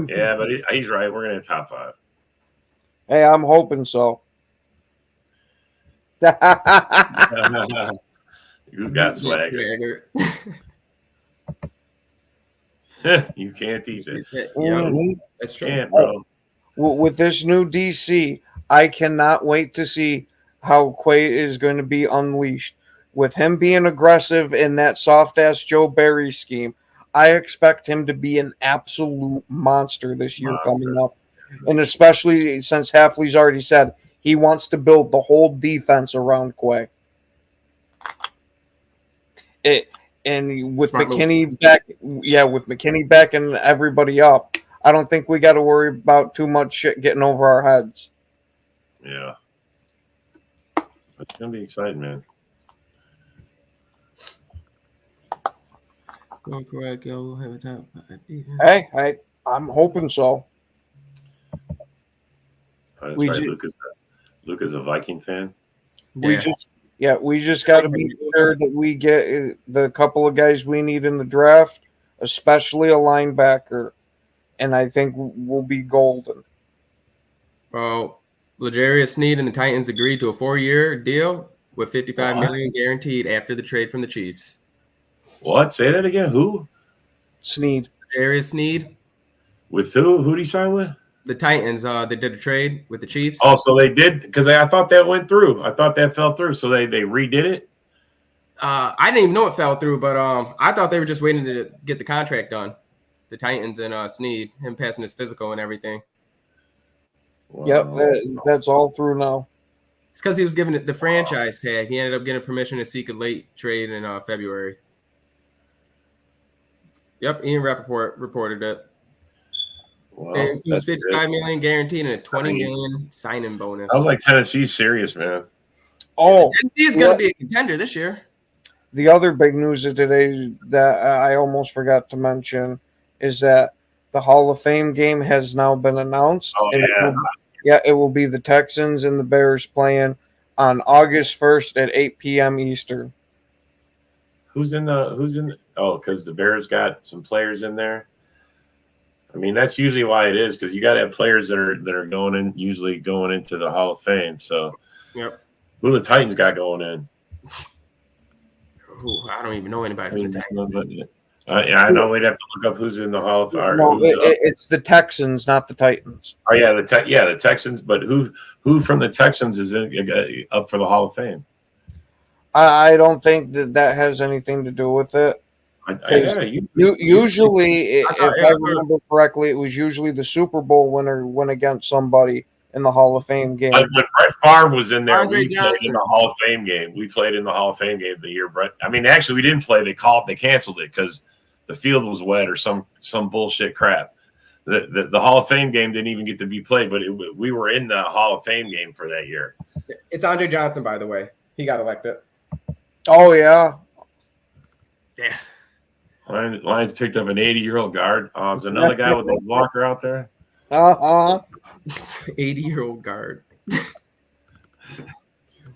Yeah, but he's right. We're gonna have top 5. Hey, I'm hoping so. You got swagger. You can't tease it. Yeah, that's true. Can't, bro. With this new DC, I cannot wait to see how Quay is going to be unleashed. With him being aggressive in that soft-ass Joe Barry scheme, I expect him to be an absolute monster this year coming up. And especially since Hafley's already said he wants to build the whole defense around Quay. And with Smart McKinney back, with McKinney backing everybody up, I don't think we got to worry about too much shit getting over our heads. Yeah. It's gonna be exciting, man. Hey, I'm hoping so. That's We right. ju- Luke is a Viking fan. We just got to be sure that we get the couple of guys we need in the draft, especially a linebacker, and I think we'll be golden. Well, L'Jarius Sneed and the Titans agreed to a 4-year deal with $55 million guaranteed after the trade from the Chiefs. What? Say that again. Who? Sneed. L'Jarius Sneed, With who? Who did he sign with? the Titans, they did a trade with the Chiefs. Oh, so they did, because I thought that went through. I thought that fell through. So they redid it. I didn't even know it fell through, but I thought they were just waiting to get the contract done. The Titans and Sneed, him passing his physical and everything. Yep, that's all through now. It's because he was given the franchise tag. He ended up getting permission to seek a late trade in February. Yep, Ian Rappaport reported it. Wow, It includes $55 million guaranteed and a $20 million sign-in bonus. I was like, Tennessee's serious, man. Oh, Tennessee's going to be a contender this year. the other big news of today that I almost forgot to mention is that the Hall of Fame game has now been announced. Oh, And it will be the Texans and the Bears playing on August 1st at 8 p.m. Eastern. Who's in the? Oh, because the Bears got some players in there. I mean, that's usually why it is, because you got to have players that are going in, usually going into the Hall of Fame. So, Yep. Who the Titans got going in? Ooh, I don't even know anybody from the Titans. I know we'd have to look up who's in the Hall of Fame. No, it's the Texans, not the Titans. Oh yeah, the Texans. But who from the Texans is up for the Hall of Fame? I don't think that has anything to do with it. Usually, if I remember correctly, it was usually the Super Bowl winner went against somebody in the Hall of Fame game. When Brett Favre was in there, Andre we played in the Hall of Fame game. We played in the Hall of Fame game the year Brett. I mean, actually, we didn't play. They canceled it because the field was wet or some bullshit crap. The Hall of Fame game didn't even get to be played, but we were in the Hall of Fame game for that year. It's Andre Johnson, by the way. He got elected. Oh yeah. Yeah. Lions picked up an 80-year-old guard. There's another guy with a Walker out there. 80-year-old guard.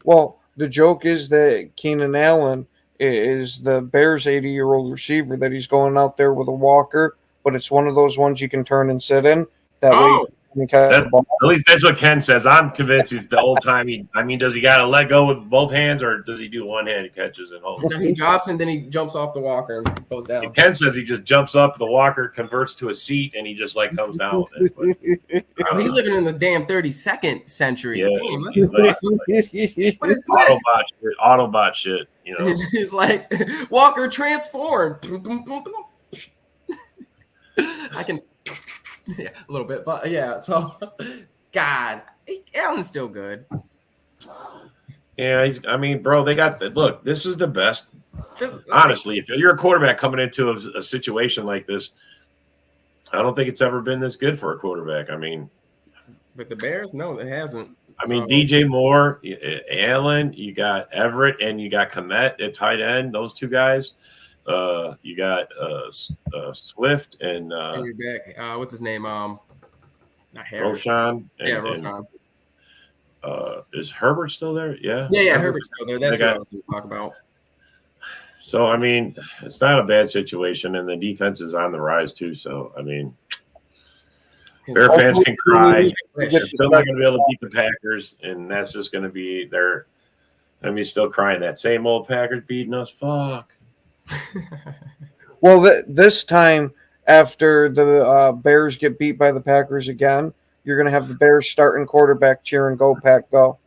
Well, the joke is that Keenan Allen is the Bears' 80-year-old receiver that he's going out there with a walker, but it's one of those ones you can turn and sit in. That way you can catch the ball. At least that's what Ken says. I'm convinced he's the old timey. I mean, does he got to let go with both hands, or does he do one-handed catches and holds? No, he drops and then he jumps off the walker and goes down. And Ken says he just jumps up, the walker converts to a seat, and he just like comes down with it. Bro, he's living in the damn 32nd century. Yeah, Damn, he's like, what is this? Autobot shit. You know, He's like Walker transform. I can, yeah, a little bit, but yeah. So, God, Allen's still good. yeah. I mean, bro, they got look. This is the best. Honestly, if you're a quarterback coming into a situation like this, I don't think it's ever been this good for a quarterback. I mean, but the Bears, no, it hasn't. I mean, DJ Moore, Allen, you got Everett, and you got Kmet at tight end. Those two guys. You got Swift and you're back. What's his name? Not Harris. Roshan. Roshan. Is Herbert still there? Yeah. Yeah, Herbert's still there. That's what I was going to talk about. So, I mean, it's not a bad situation, and the defense is on the rise, too. So, I mean, Bear fans can cry. They're still not going to be able to beat the Packers, and that's just going to be their – I mean, still crying that same old Packers beating us. Fuck. Well, this time after the Bears get beat by the Packers again, you're going to have the Bears starting quarterback cheering, "Go Pack, go!"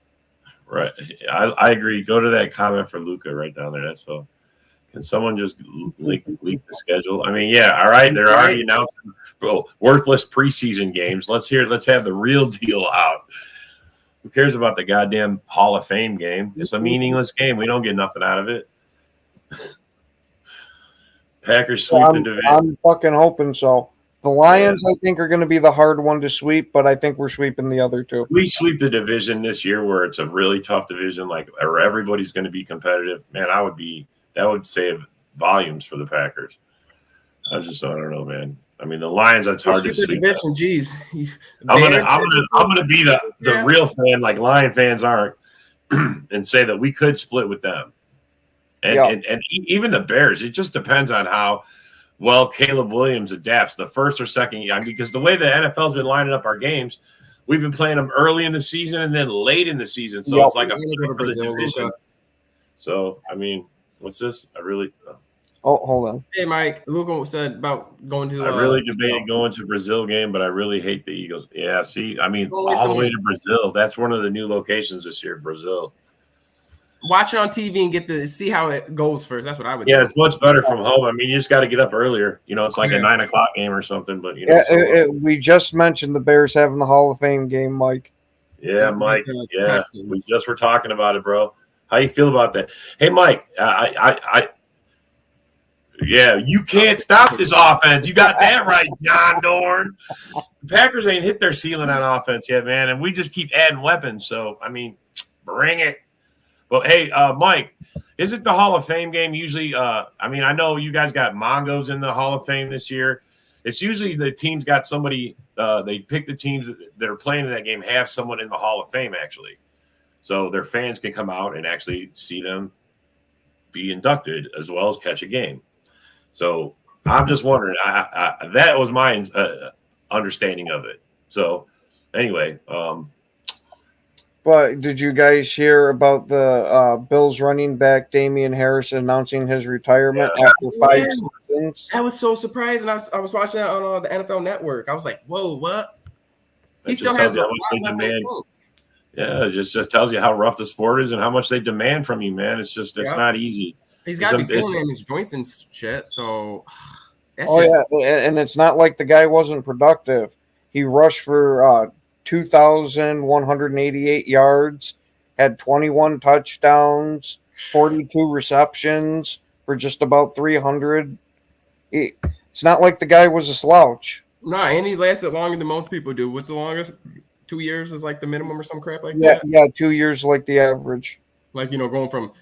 Right, I agree. Go to that comment for Luca right down there. That's all. Can someone just leak the schedule? I mean, yeah, all right. They're already announcing worthless preseason games. Let's have the real deal out. Who cares about the goddamn Hall of Fame game? It's a meaningless game. We don't get nothing out of it. Packers sweep the division. I'm fucking hoping so. The Lions, I think, are going to be the hard one to sweep, but I think we're sweeping the other two. We sweep the division this year, where it's a really tough division, like where everybody's going to be competitive. Man, that would save volumes for the Packers. I don't know, man. I mean, the Lions, that's hard to sleep. Division, geez. I'm gonna be the real fan, like Lion fans aren't, and say that we could split with them. And even the Bears, it just depends on how well Caleb Williams adapts the first or second year. I mean, because the way the NFL's been lining up our games, we've been playing them early in the season and then late in the season. So it's like a flip for the division. So, I mean, what's this? Oh, hold on. Hey, Mike. Luca said about going to. I really debated going to Brazil game, but I really hate the Eagles. Yeah, see, I mean, all the way to Brazil. That's one of the new locations this year, Brazil. Watch it on TV and get to see how it goes first. That's what I would do. Yeah, it's much better from home. I mean, you just got to get up earlier. You know, it's like a 9 o'clock game or something. But you know, we just mentioned the Bears having the Hall of Fame game, Mike. Yeah, Mike. Yeah, we just were talking about it, bro. How you feel about that? Hey, Mike. Yeah, you can't stop this offense. You got that right, John Dorn. The Packers ain't hit their ceiling on offense yet, man, and we just keep adding weapons. So, I mean, bring it. But, hey, Mike, isn't the Hall of Fame game usually I mean, I know you guys got Mongos in the Hall of Fame this year. It's usually the team's got somebody they pick the teams that are playing in that game have someone in the Hall of Fame, actually. So their fans can come out and actually see them be inducted as well as catch a game. So I'm just wondering. That was my understanding of it. So anyway, but did you guys hear about the Bills running back Damian Harris announcing his retirement after 5 seasons? I was so surprised, and I was watching that on the NFL Network. I was like, "Whoa, what?" He still has a demand. Yeah, it just tells you how rough the sport is and how much they demand from you, man. It's not easy. He's got to be feeling in his joints and shit. So, and it's not like the guy wasn't productive. He rushed for 2,188 yards, had 21 touchdowns, 42 receptions for just about 300. It's not like the guy was a slouch. No, and he lasted longer than most people do. What's the longest 2 years is like the minimum or some crap like Yeah, that. yeah, 2 years like the average. Like, going from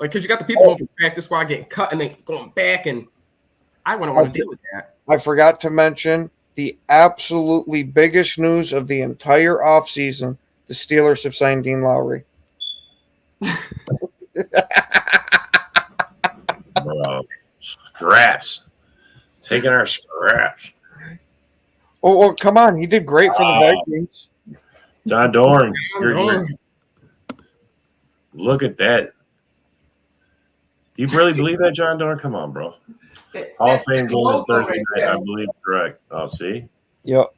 because you got the people going from practice squad getting cut and then going back, and I wouldn't want to deal with that. I forgot to mention the absolutely biggest news of the entire offseason. The Steelers have signed Dean Lowry. Bro, scraps. Taking our scraps. Oh, come on. He did great for the Vikings. John Doran. Look at that. Do you really believe that, John Doran? Come on, bro. Hall of Fame game is Thursday night. I believe correct. Oh, see? Yep.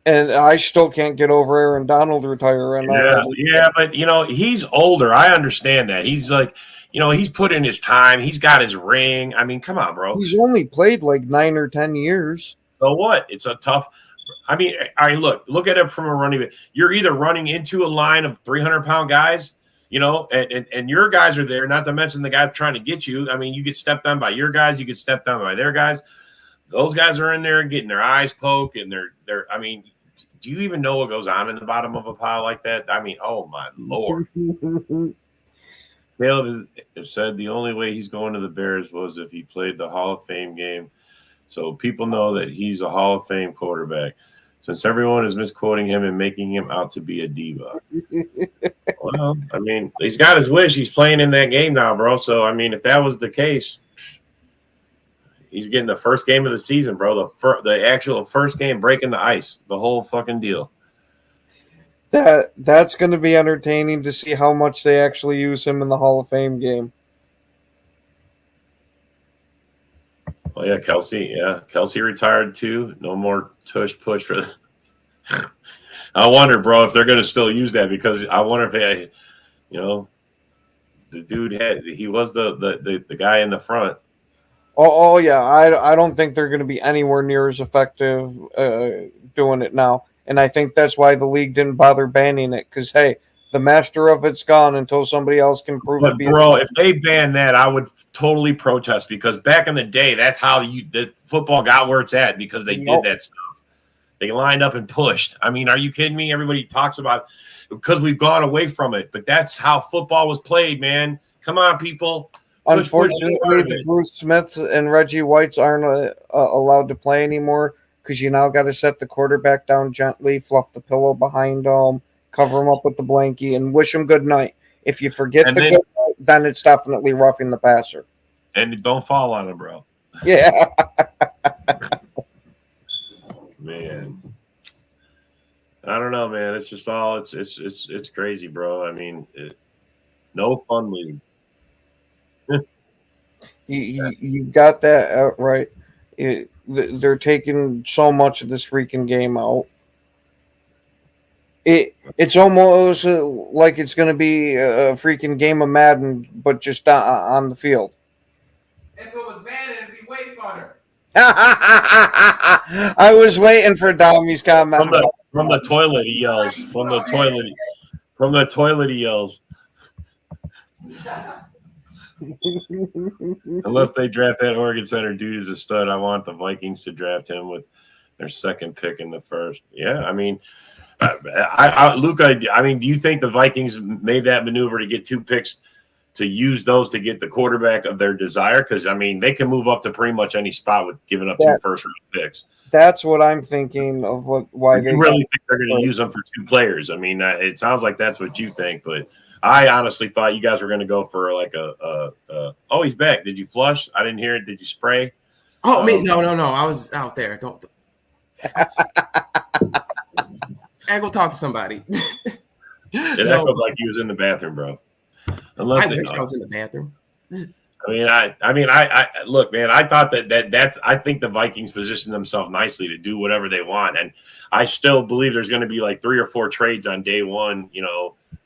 And I still can't get over Aaron Donald retiring. Yeah, but, he's older. I understand that. He's like, he's put in his time. He's got his ring. I mean, come on, bro. He's only played like 9 or 10 years. So what? It's a tough – I mean, look at it from a running back. You're either running into a line of 300-pound guys, and your guys are there, not to mention the guys trying to get you. I mean, you get stepped on by your guys. You get stepped on by their guys. Those guys are in there getting their eyes poked, and they're – I mean, do you even know what goes on in the bottom of a pile like that? I mean, oh, my Lord. Caleb has said the only way he's going to the Bears was if he played the Hall of Fame game. So people know that he's a Hall of Fame quarterback. Since everyone is misquoting him and making him out to be a diva. Well, I mean, he's got his wish. He's playing in that game now, bro. So, I mean, if that was the case, he's getting the first game of the season, bro. The actual first game, breaking the ice, the whole fucking deal. That's going to be entertaining to see how much they actually use him in the Hall of Fame game. Oh, yeah, Kelsey. Yeah, Kelsey retired too. No more tush push for the I wonder, bro, if they're going to still use that because I wonder if they, the dude he was the guy in the front. Oh yeah. I don't think they're going to be anywhere near as effective doing it now. And I think that's why the league didn't bother banning it because, hey, the master of it's gone until somebody else can prove it. Bro, if they ban that, I would totally protest because back in the day, that's how the football got where it's at because they did that stuff. They lined up and pushed. I mean, are you kidding me? Everybody talks about because we've gone away from it, but that's how football was played, man. Come on, people. Unfortunately, the Bruce Smiths and Reggie Whites aren't allowed to play anymore because you now got to set the quarterback down gently, fluff the pillow behind them, cover him up with the blankie, and wish him good night. If you forget good night, then it's definitely roughing the passer. And don't fall on him, bro. Yeah. Man. I don't know, man. It's just all it's crazy, bro. I mean, no fun league. You got that right. They're taking so much of this freaking game out. It's almost like it's going to be a freaking game of Madden, but just on the field. If it was Madden, it'd be way funner. I was waiting for Dommy's comment. From the toilet, he yells. From the toilet, he yells. Unless they draft that Oregon Center dude as a stud, I want the Vikings to draft him with their second pick in the first. Yeah, I mean, Luca, I mean, do you think the Vikings made that maneuver to get 2 picks to use those to get the quarterback of their desire? Because, I mean, they can move up to pretty much any spot with giving up 2 first-round picks. That's what I'm thinking of why they really think they're going to use them for 2 players. I mean, it sounds like that's what you think, but I honestly thought you guys were going to go for like oh, he's back. Did you flush? I didn't hear it. Did you spray? Oh, me? No. I was out there. Don't. I go talk to somebody. It echoed like he was in the bathroom, bro. Unless I wish I was in the bathroom. I mean, I look, man. I thought that's. I think the Vikings position themselves nicely to do whatever they want, and I still believe there's going to be like 3 or 4 trades on day one.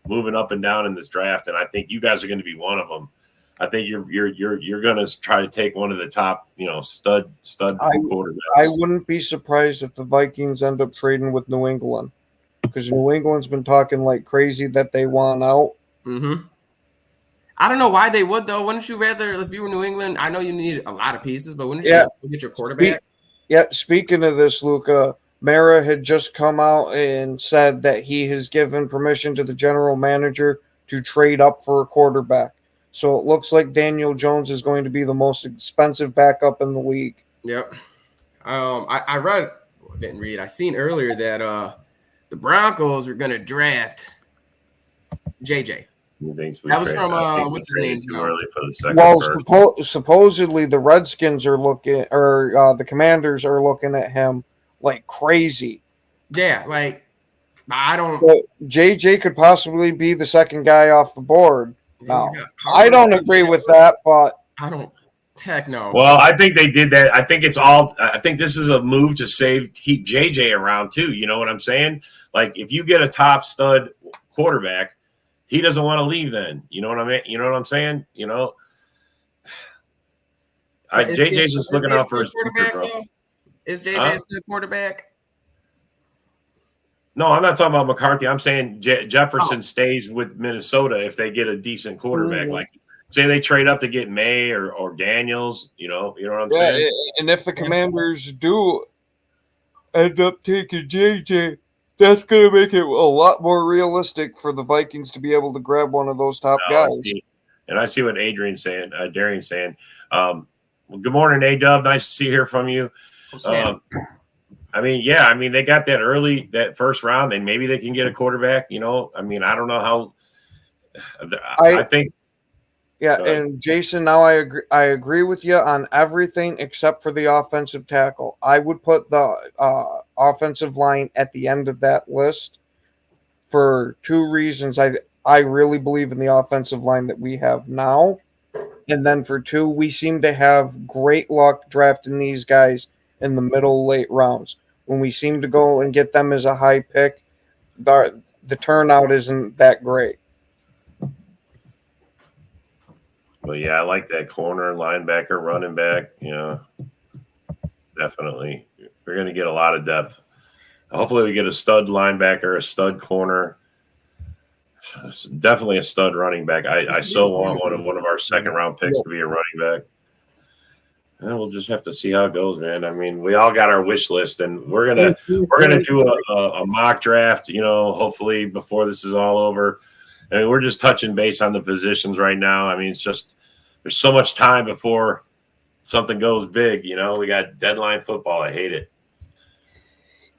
Moving up and down in this draft, and I think you guys are going to be one of them. I think you're going to try to take one of the top, stud quarterbacks. I wouldn't be surprised if the Vikings end up trading with New England because New England's been talking like crazy that they want out. Mm-hmm. I don't know why they would though. Wouldn't you rather, if you were New England? I know you need a lot of pieces, but wouldn't you get your quarterback? Speaking of this, Luca, Mara had just come out and said that he has given permission to the general manager to trade up for a quarterback. So it looks like Daniel Jones is going to be the most expensive backup in the league. Yep. I seen earlier that the Broncos are going to draft JJ. That was from what's his name? Too early for the second. Supposedly the Redskins are looking, or the Commanders are looking at him like crazy. Yeah, like I don't. But JJ could possibly be the second guy off the board. No, I don't agree with that, but I don't. Heck no. Well, I think they did that. I think this is a move to keep JJ around too. You know what I'm saying? Like if you get a top stud quarterback, he doesn't want to leave then. You know what I mean? You know what I'm saying? You know, JJ's just looking out for his future, bro. Is JJ still quarterback? No, I'm not talking about McCarthy. I'm saying Jefferson stays with Minnesota if they get a decent quarterback. Like, say they trade up to get May or Daniels. You know what I'm saying? And if the Commanders do end up taking JJ, that's going to make it a lot more realistic for the Vikings to be able to grab one of those top guys. I see what Darian's saying. Well, good morning, A-Dub. Nice to hear from you. They got that first round, and maybe they can get a quarterback. You know, I don't know how. I think. Yeah, and Jason, now I agree with you on everything except for the offensive tackle. I would put the offensive line at the end of that list for two reasons. I really believe in the offensive line that we have now. And then for two, we seem to have great luck drafting these guys in the middle, late rounds. When we seem to go and get them as a high pick, the turnout isn't that great. Well, yeah, I like that corner, linebacker, running back. You know, definitely. We're going to get a lot of depth. Hopefully we get a stud linebacker, a stud corner, definitely a stud running back. I so want one of our second-round picks to be a running back. And we'll just have to see how it goes, man. I mean, we all got our wish list, and we're gonna do a mock draft. You know, hopefully before this is all over. I mean, we're just touching base on the positions right now. I mean, it's just there's so much time before something goes big. You know, we got deadline football. I hate it.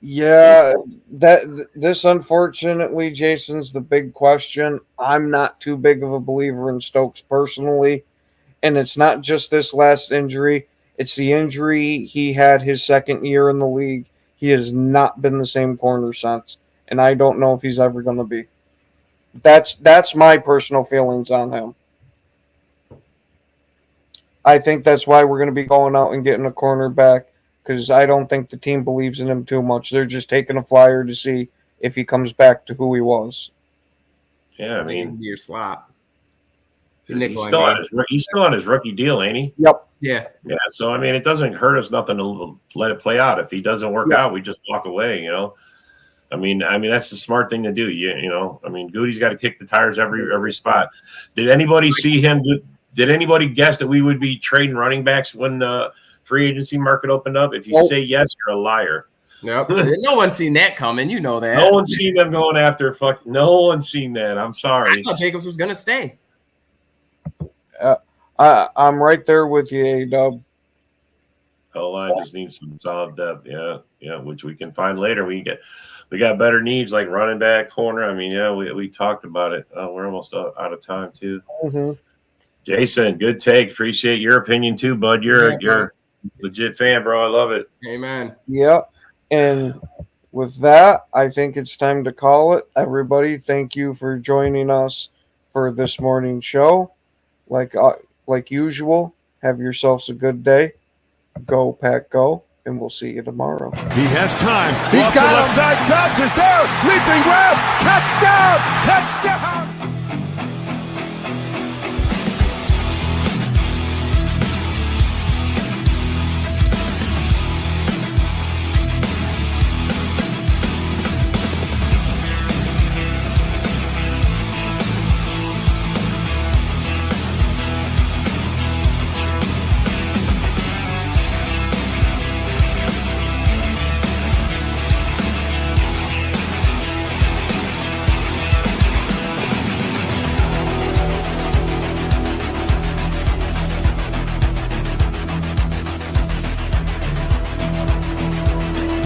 Yeah, this unfortunately, Jason's the big question. I'm not too big of a believer in Stokes personally, and it's not just this last injury. It's the injury he had his second year in the league. He has not been the same corner since, and I don't know if he's ever going to be. That's my personal feelings on him. I think that's why we're going to be going out and getting a cornerback, because I don't think the team believes in him too much. They're just taking a flyer to see if he comes back to who he was. Yeah, I mean, your slot. He's still on his rookie deal, ain't he? Yep. Yeah. Yeah. So I mean, it doesn't hurt us nothing to let it play out. If he doesn't work out, we just walk away. You know. I mean that's the smart thing to do. You know. I mean, Goody's got to kick the tires every spot. Did anybody see him? Did anybody guess that we would be trading running backs when the free agency market opened up? If you say yes, you're a liar. Yep. No one's seen that coming. You know that. No one's seen them going after No one's seen that. I'm sorry. I thought Jacobs was gonna stay. I'm right there with you, A-Dub. O-line just needs some solid depth. Yeah, which we can find later. We got better needs like running back, corner. I mean, we talked about it. We're almost out of time too. Mm-hmm. Jason, good take. Appreciate your opinion too, bud. You're a legit fan, bro. I love it. Amen. Yeah, and with that, I think it's time to call it. Everybody, thank you for joining us for this morning's show. Like usual, have yourselves a good day. Go, Pack, go, and we'll see you tomorrow. He has time. He's got left side. Dobbs is there. Leaping grab. Touchdown. Touchdown.